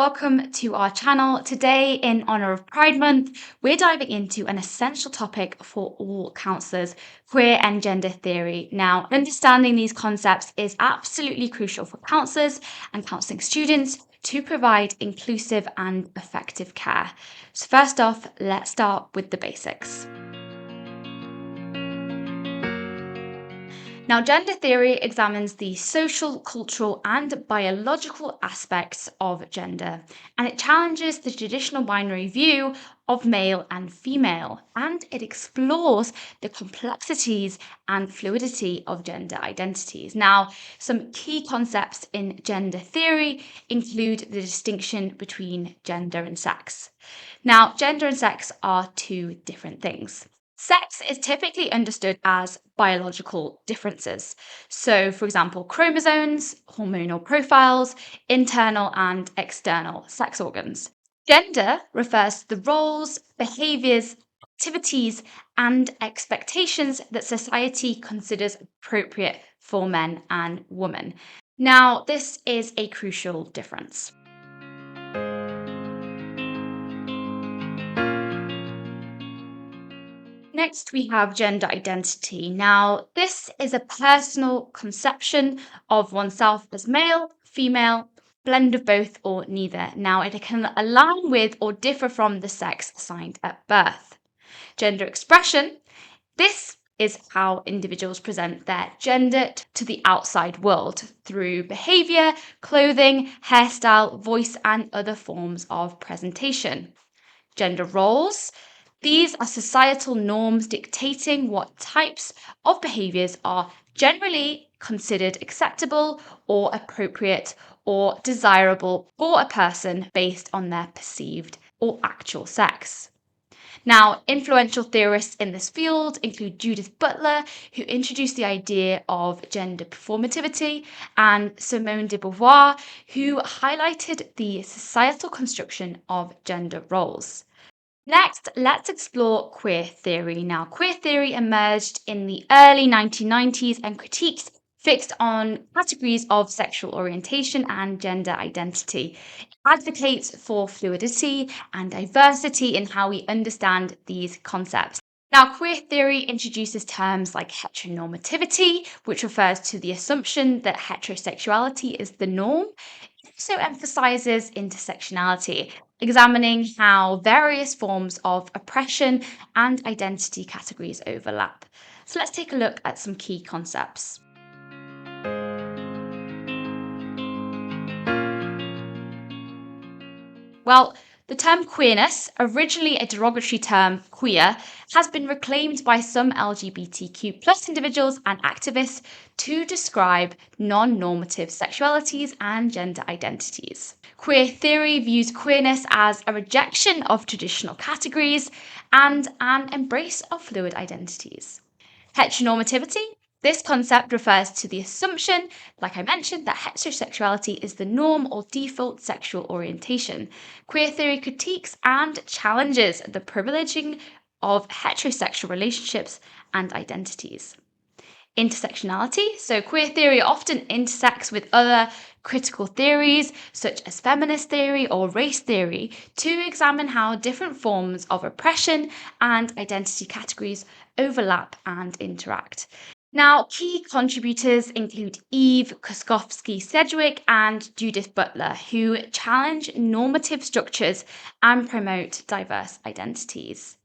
welcome to our channel. Today, in honour of Pride Month, we're diving into an essential topic for all counsellors, queer and gender theory. Now, understanding these concepts is absolutely crucial for counsellors and counselling students to provide inclusive and effective care. So first off, let's start with the basics. Now, gender theory examines the social, cultural, and biological aspects of gender, and it challenges the traditional binary view of male and female, and it explores the complexities and fluidity of gender identities. Now, some key concepts in gender theory include the distinction between gender and sex. Now, gender and sex are two different things. Sex is typically understood as biological differences. So, for example, chromosomes, hormonal profiles, internal and external sex organs. Gender refers to the roles, behaviors, activities, and expectations that society considers appropriate for men and women. Now, this is a crucial difference. Next, we have gender identity. Now, this is a personal conception of oneself as male, female, blend of both, or neither. Now, it can align with or differ from the sex assigned at birth. Gender expression. This is how individuals present their gender to the outside world through behavior, clothing, hairstyle, voice, and other forms of presentation. Gender roles. These are societal norms dictating what types of behaviours are generally considered acceptable or appropriate or desirable for a person based on their perceived or actual sex. Now, influential theorists in this field include Judith Butler, who introduced the idea of gender performativity, and Simone de Beauvoir, who highlighted the societal construction of gender roles. Next, let's explore queer theory. Now, queer theory emerged in the early 1990s and critiques fixed on categories of sexual orientation and gender identity. It advocates for fluidity and diversity in how we understand these concepts. Now, queer theory introduces terms like heteronormativity, which refers to the assumption that heterosexuality is the norm. It also emphasizes intersectionality, examining how various forms of oppression and identity categories overlap. So let's take a look at some key concepts. Well, the term queerness, originally a derogatory term, queer, has been reclaimed by some LGBTQ plus individuals and activists to describe non-normative sexualities and gender identities. Queer theory views queerness as a rejection of traditional categories and an embrace of fluid identities. Heteronormativity. This concept refers to the assumption, like I mentioned, that heterosexuality is the norm or default sexual orientation. Queer theory critiques and challenges the privileging of heterosexual relationships and identities. Intersectionality. So, queer theory often intersects with other critical theories, such as feminist theory or race theory, to examine how different forms of oppression and identity categories overlap and interact. Now, key contributors include Eve Koskowski-Sedgwick and Judith Butler, who challenge normative structures and promote diverse identities.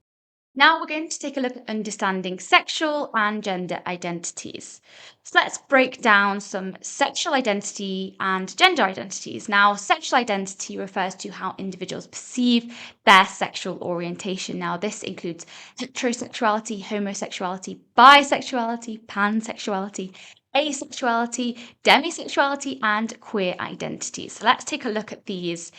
Now we're going to take a look at understanding sexual and gender identities. So let's break down some sexual identity and gender identities. Now, sexual identity refers to how individuals perceive their sexual orientation. Now, this includes heterosexuality, homosexuality, bisexuality, pansexuality, asexuality, demisexuality, and queer identities. So let's take a look at these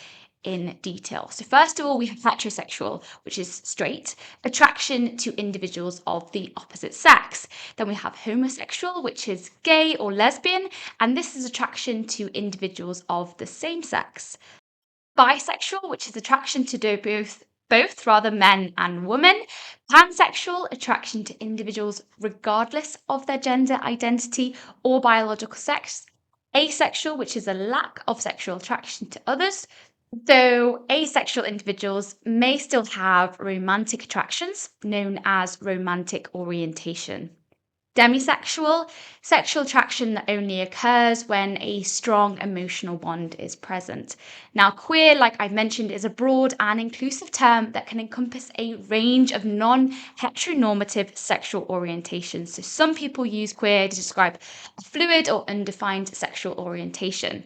in detail. So first of all, we have heterosexual, which is straight, attraction to individuals of the opposite sex. Then we have homosexual, which is gay or lesbian, and this is attraction to individuals of the same sex. Bisexual, which is attraction to both rather men and women. Pansexual, attraction to individuals regardless of their gender identity or biological sex. Asexual, which is a lack of sexual attraction to others. Though asexual individuals may still have romantic attractions, known as romantic orientation. Demisexual, sexual attraction that only occurs when a strong emotional bond is present. Now, queer, like I've mentioned, is a broad and inclusive term that can encompass a range of non heteronormative sexual orientations. So, some people use queer to describe a fluid or undefined sexual orientation.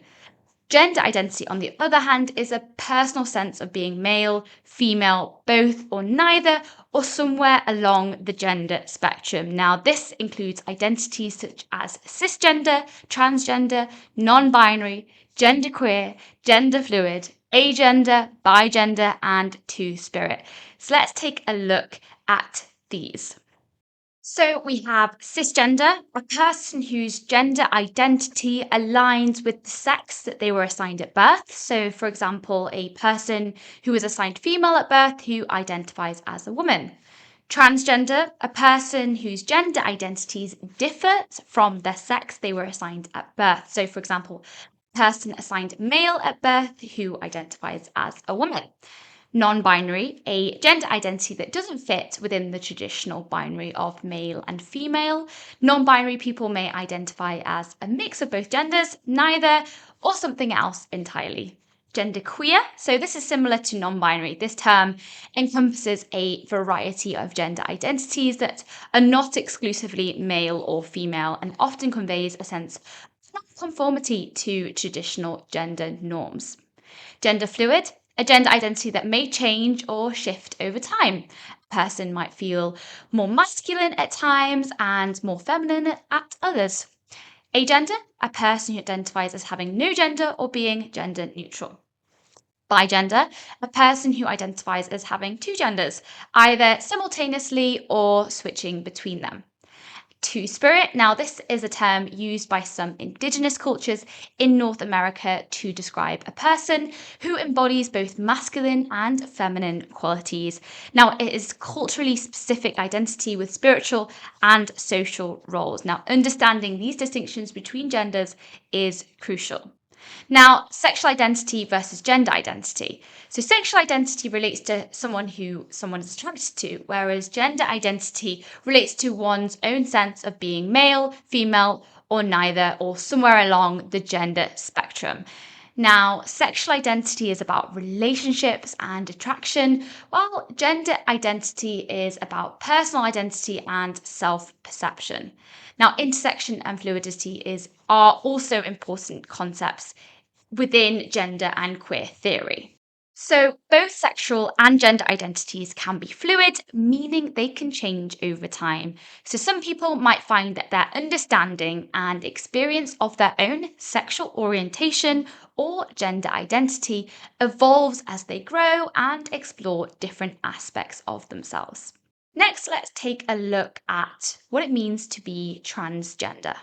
Gender identity, on the other hand, is a personal sense of being male, female, both or neither, or somewhere along the gender spectrum. Now, this includes identities such as cisgender, transgender, non binary, genderqueer, gender fluid, agender, bigender, and two spirit. So, let's take a look at these. So we have cisgender, a person whose gender identity aligns with the sex that they were assigned at birth. So, for example, a person who was assigned female at birth who identifies as a woman. Transgender, a person whose gender identities differ from the sex they were assigned at birth. So, for example, a person assigned male at birth who identifies as a woman. Non binary, a gender identity that doesn't fit within the traditional binary of male and female. Non binary people may identify as a mix of both genders, neither, or something else entirely. Gender queer, so this is similar to non binary. This term encompasses a variety of gender identities that are not exclusively male or female and often conveys a sense of conformity to traditional gender norms. Gender fluid, a gender identity that may change or shift over time. A person might feel more masculine at times and more feminine at others. Agender, a person who identifies as having no gender or being gender neutral. Bigender, a person who identifies as having two genders, either simultaneously or switching between them. Two spirit. Now, this is a term used by some indigenous cultures in North America to describe a person who embodies both masculine and feminine qualities. Now, it is culturally specific identity with spiritual and social roles. Now, understanding these distinctions between genders is crucial. Now, sexual identity versus gender identity. So, sexual identity relates to someone who someone is attracted to, whereas gender identity relates to one's own sense of being male, female, or neither, or somewhere along the gender spectrum. Now, sexual identity is about relationships and attraction, while gender identity is about personal identity and self perception. Now, intersection and are also important concepts within gender and queer theory. So, both sexual and gender identities can be fluid, meaning they can change over time. So, some people might find that their understanding and experience of their own sexual orientation or gender identity evolves as they grow and explore different aspects of themselves. Next, let's take a look at what it means to be transgender.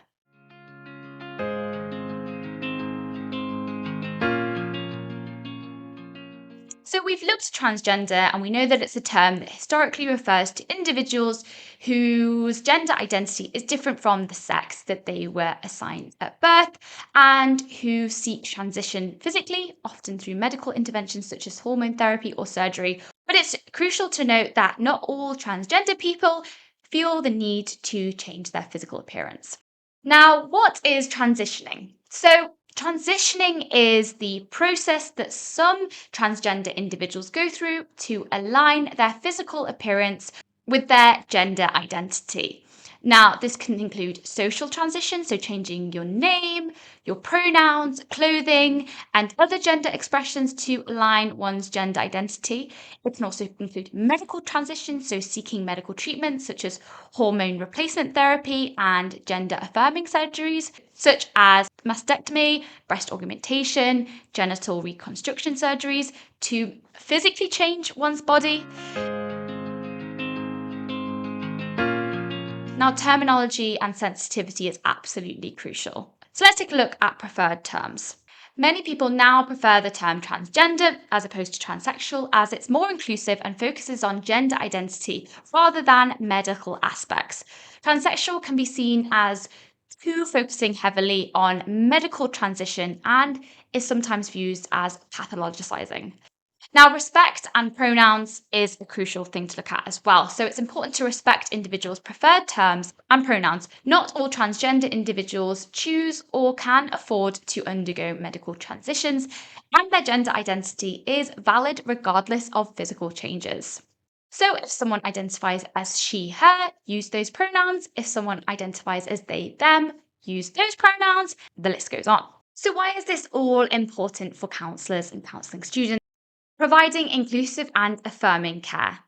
So we've looked at transgender and we know that it's a term that historically refers to individuals whose gender identity is different from the sex that they were assigned at birth and who seek transition physically, often through medical interventions such as hormone therapy or surgery. But it's crucial to note that not all transgender people feel the need to change their physical appearance. Now, what is transitioning? So, transitioning is the process that some transgender individuals go through to align their physical appearance with their gender identity. Now, this can include social transition, so changing your name, your pronouns, clothing, and other gender expressions to align one's gender identity. It can also include medical transition, so seeking medical treatments such as hormone replacement therapy and gender affirming surgeries, such as mastectomy, breast augmentation, genital reconstruction surgeries to physically change one's body. Now, terminology and sensitivity is absolutely crucial. So let's take a look at preferred terms. Many people now prefer the term transgender as opposed to transsexual as it's more inclusive and focuses on gender identity rather than medical aspects. Transsexual can be seen as too focusing heavily on medical transition and is sometimes viewed as pathologizing. Now, respect and pronouns is a crucial thing to look at as well. So it's important to respect individuals' preferred terms and pronouns. Not all transgender individuals choose or can afford to undergo medical transitions, and their gender identity is valid regardless of physical changes. So if someone identifies as she, her, use those pronouns. If someone identifies as they, them, use those pronouns. The list goes on. So why is this all important for counsellors and counselling students? Providing inclusive and affirming care.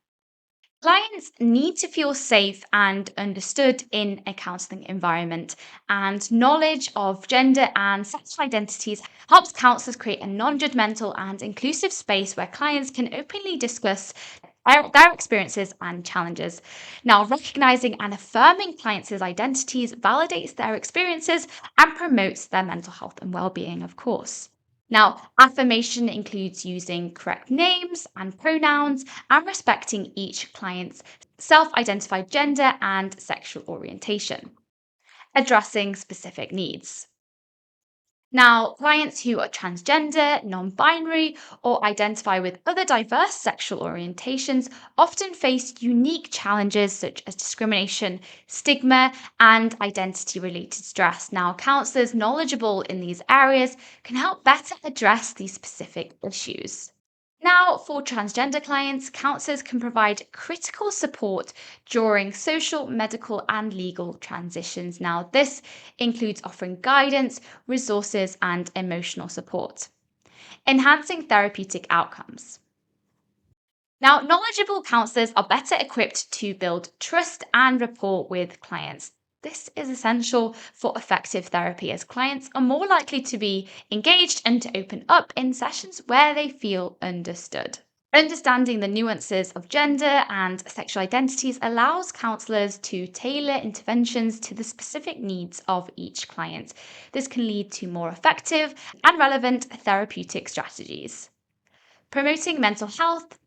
Clients need to feel safe and understood in a counselling environment, and knowledge of gender and sexual identities helps counsellors create a non judgmental and inclusive space where clients can openly discuss their experiences and challenges. Now, recognizing and affirming clients' identities validates their experiences and promotes their mental health and well-being, of course. Now, affirmation includes using correct names and pronouns and respecting each client's self identified gender and sexual orientation, addressing specific needs. Now, clients who are transgender, non binary, or identify with other diverse sexual orientations often face unique challenges such as discrimination, stigma, and identity related stress. Now, counsellors knowledgeable in these areas can help better address these specific issues. Now, for transgender clients, counsellors can provide critical support during social, medical, and legal transitions. Now, this includes offering guidance, resources, and emotional support, enhancing therapeutic outcomes. Now, knowledgeable counsellors are better equipped to build trust and rapport with clients. This is essential for effective therapy, as clients are more likely to be engaged and to open up in sessions where they feel understood. Understanding the nuances of gender and sexual identities allows counsellors to tailor interventions to the specific needs of each client. This can lead to more effective and relevant therapeutic strategies. Promoting mental health.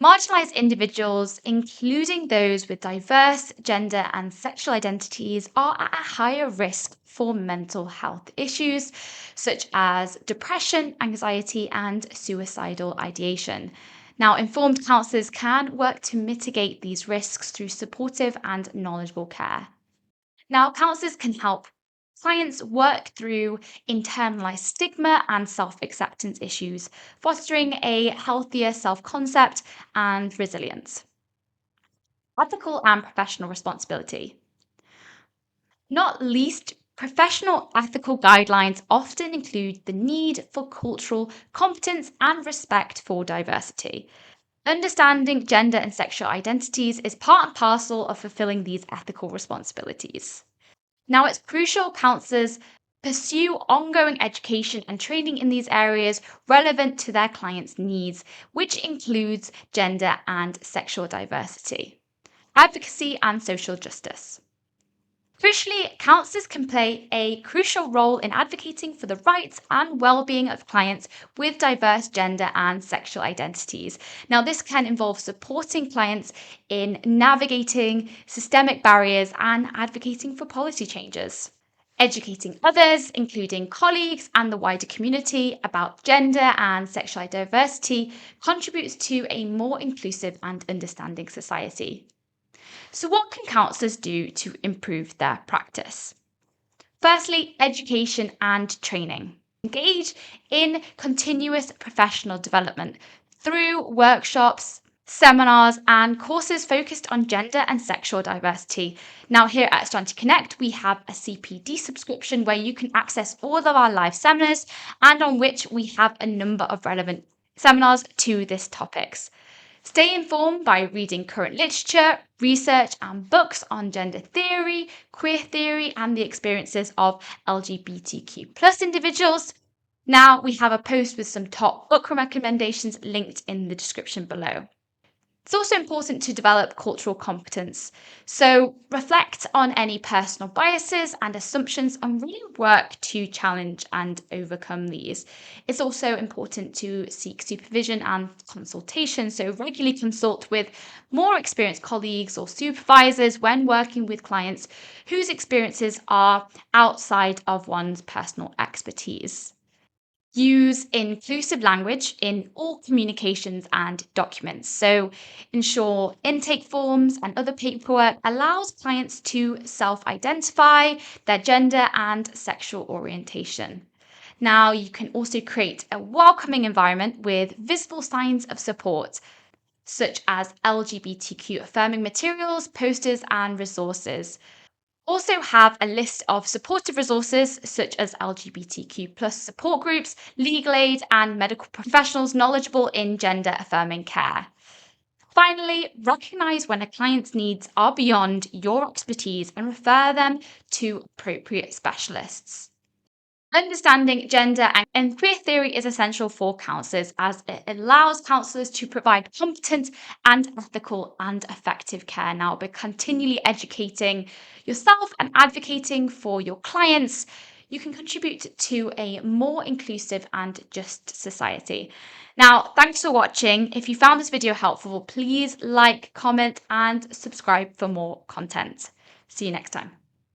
Marginalised individuals, including those with diverse gender and sexual identities, are at a higher risk for mental health issues such as depression, anxiety, and suicidal ideation. Now, informed counsellors can work to mitigate these risks through supportive and knowledgeable care. Now, counsellors can help clients work through internalized stigma and self acceptance issues, fostering a healthier self concept and resilience. Ethical and professional responsibility. Not least, professional ethical guidelines often include the need for cultural competence and respect for diversity. Understanding gender and sexual identities is part and parcel of fulfilling these ethical responsibilities. Now, it's crucial counsellors pursue ongoing education and training in these areas relevant to their clients' needs, which includes gender and sexual diversity, advocacy, and social justice. Crucially, counsellors can play a crucial role in advocating for the rights and well-being of clients with diverse gender and sexual identities. Now, this can involve supporting clients in navigating systemic barriers and advocating for policy changes. Educating others, including colleagues and the wider community, about gender and sexual diversity contributes to a more inclusive and understanding society. So, what can counsellors do to improve their practice? Firstly, education and training. Engage in continuous professional development through workshops, seminars, and courses focused on gender and sexual diversity. Now, here at Strand Connect, we have a CPD subscription where you can access all of our live seminars and on which we have a number of relevant seminars to these topics. Stay informed by reading current literature, research, and books on gender theory, queer theory, and the experiences of LGBTQ+ individuals. Now, we have a post with some top book recommendations linked in the description below. It's also important to develop cultural competence. So, reflect on any personal biases and assumptions and really work to challenge and overcome these. It's also important to seek supervision and consultation. So, regularly consult with more experienced colleagues or supervisors when working with clients whose experiences are outside of one's personal expertise. Use inclusive language in all communications and documents. So, ensure intake forms and other paperwork allows clients to self identify their gender and sexual orientation. Now, you can also create a welcoming environment with visible signs of support, such as LGBTQ affirming materials, posters, and resources. Also, have a list of supportive resources such as LGBTQ plus support groups, legal aid, and medical professionals knowledgeable in gender affirming care. Finally, recognize when a client's needs are beyond your expertise and refer them to appropriate specialists. Understanding gender and queer theory is essential for counsellors as it allows counsellors to provide competent and ethical and effective care. Now, by continually educating yourself and advocating for your clients, you can contribute to a more inclusive and just society. Now, thanks for watching. If you found this video helpful, please like, comment, and subscribe for more content. See you next time.